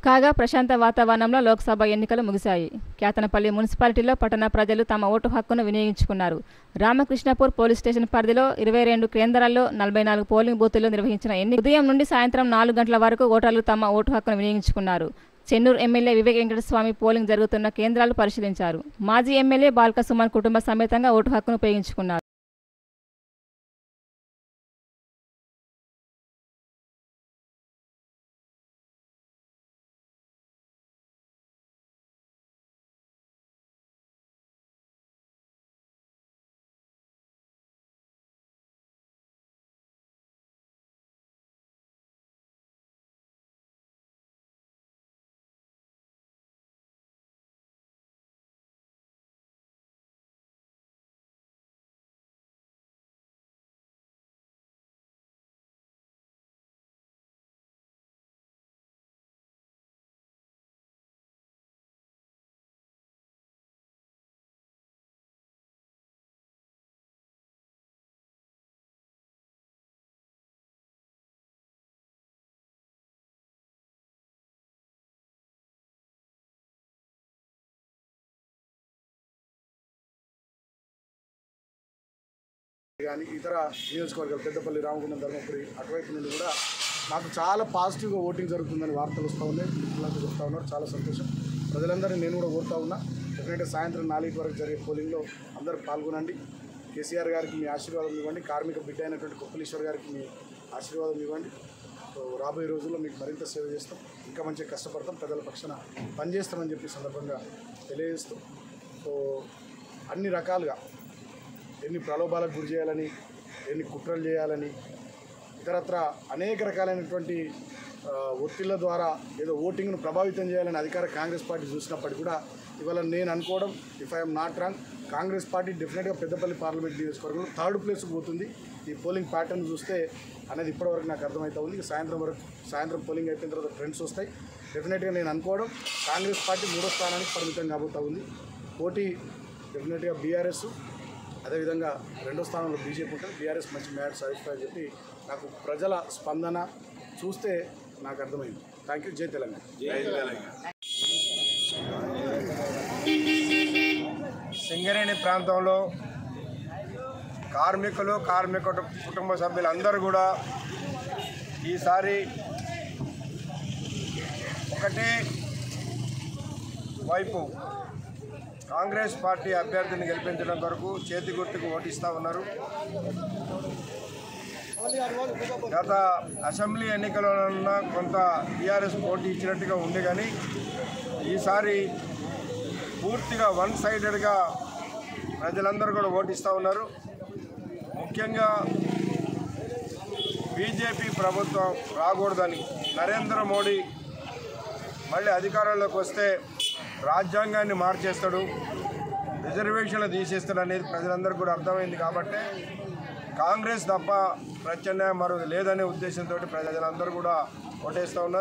కాగా ప్రశాంత వాతావరణంలో లోక్సభ ఎన్నికలు ముగిశాయి. కేతనపల్లి మున్సిపాలిటీలో పట్టణ ప్రజలు తమ ఓటు హక్కును వినియోగించుకున్నారు. రామకృష్ణపూర్ పోలీస్ స్టేషన్ పరిధిలో 22 కేంద్రాల్లో 44 పోలింగ్ బూతుల్లో నిర్వహించిన ఎన్నికలు ఉదయం నుండి సాయంత్రం 4 గంటల వరకు ఓటర్లు తమ ఓటు హక్కును వినియోగించుకున్నారు. చెన్నూరు ఎమ్మెల్యే వివేక్ వెంకటస్వామి పోలింగ్ జరుగుతున్న కేంద్రాలు పరిశీలించారు. మాజీ ఎమ్మెల్యే బాల్క సుమన్ కుటుంబ సమేతంగా ఓటు హక్కును ఉపయోగించుకున్నారు. కానీ ఇతర నియోజకవర్గాలు పెద్దపల్లి, రామగుండం, ధర్మపురి అటువైపు నుండి కూడా నాకు చాలా పాజిటివ్గా ఓటింగ్ జరుగుతుందని వార్తలు వస్తూ ఉన్నాయి. మిత్రులంతా చెప్తా ఉన్నారు. చాలా సంతోషం. ప్రజలందరినీ నేను కూడా కోరుతా ఉన్నా, ఎందుకంటే సాయంత్రం 4 వరకు జరిగే పోలింగ్లో అందరూ పాల్గొనండి. కేసీఆర్ గారికి మీ ఆశీర్వాదం ఇవ్వండి. కార్మిక బిడ్డ అయినటువంటి కొప్పలీశ్వర్ గారికి మీ ఆశీర్వాదం ఇవ్వండి. సో రాబోయే రోజుల్లో మీకు మరింత సేవ చేస్తాం, ఇంకా మంచిగా కష్టపడతాం, ప్రజల పక్షాన పనిచేస్తామని చెప్పి సందర్భంగా తెలియజేస్తూ, సో అన్ని రకాలుగా ఎన్ని ప్రలోభాలకు గురి చేయాలని, ఎన్ని కుట్రలు చేయాలని, ఇతరత్ర అనేక రకాలైనటువంటి ఒత్తిళ్ల ద్వారా ఏదో ఓటింగ్ను ప్రభావితం చేయాలని అధికార కాంగ్రెస్ పార్టీ చూసినప్పటికీ కూడా ఇవాళ నేను అనుకోవడం, if I'm not wrong, Congress party డెఫినెట్గా పెద్దపల్లి పార్లమెంట్ నియోజకవర్గంలో 3rd ప్లేస్కి పోతుంది. ఈ పోలింగ్ ప్యాటర్న్ చూస్తే అనేది ఇప్పటివరకు నాకు అర్థమవుతా ఉంది. సాయంత్రం పోలింగ్ అయిపోయిన తర్వాత ట్రెండ్స్ వస్తాయి. డెఫినెట్గా నేను అనుకోవడం కాంగ్రెస్ పార్టీ 3వ స్థానానికి పరిమితం కాబోతూ ఉంది. పోటీ డెఫినెట్గా బీఆర్ఎస్, అదేవిధంగా 2వ స్థానంలో బీజేపీ ఉంటుంది. బీఆర్ఎస్ మంచి మ్యాచ్ సాధిస్తారని చెప్పి నాకు ప్రజల స్పందన చూస్తే నాకు అర్థమైంది. Thank you. జై తెలంగాణ. సింగరేణి ప్రాంతంలో కార్మిక కుటుంబ సభ్యులందరూ కూడా ఈసారి ఒకటే వైపు కాంగ్రెస్ పార్టీ అభ్యర్థిని గెలిపించడం కొరకు చేతి గుర్తుకు ఓటిస్తూ ఉన్నారు. గత అసెంబ్లీ ఎన్నికలలో కొంత టీఆర్ఎస్ పోటీ ఇచ్చినట్టుగా ఉంది, కానీ ఈసారి పూర్తిగా 1 సైడెడ్గా ప్రజలందరూ కూడా ఓటిస్తూ ఉన్నారు. ముఖ్యంగా బీజేపీ ప్రభుత్వం రాకూడదని, నరేంద్ర మోడీ మళ్ళీ అధికారంలోకి వస్తే రాజ్యాంగాన్ని మార్చేస్తాడు, రిజర్వేషన్లు తీసేస్తాడు అనేది ప్రజలందరూ కూడా అర్థమైంది. కాబట్టి కాంగ్రెస్ తప్ప ప్రత్యామ్నాయం మరొకటి లేదనే ఉద్దేశంతో ప్రజలందరూ కూడా ఓటేస్తూ ఉన్నారు.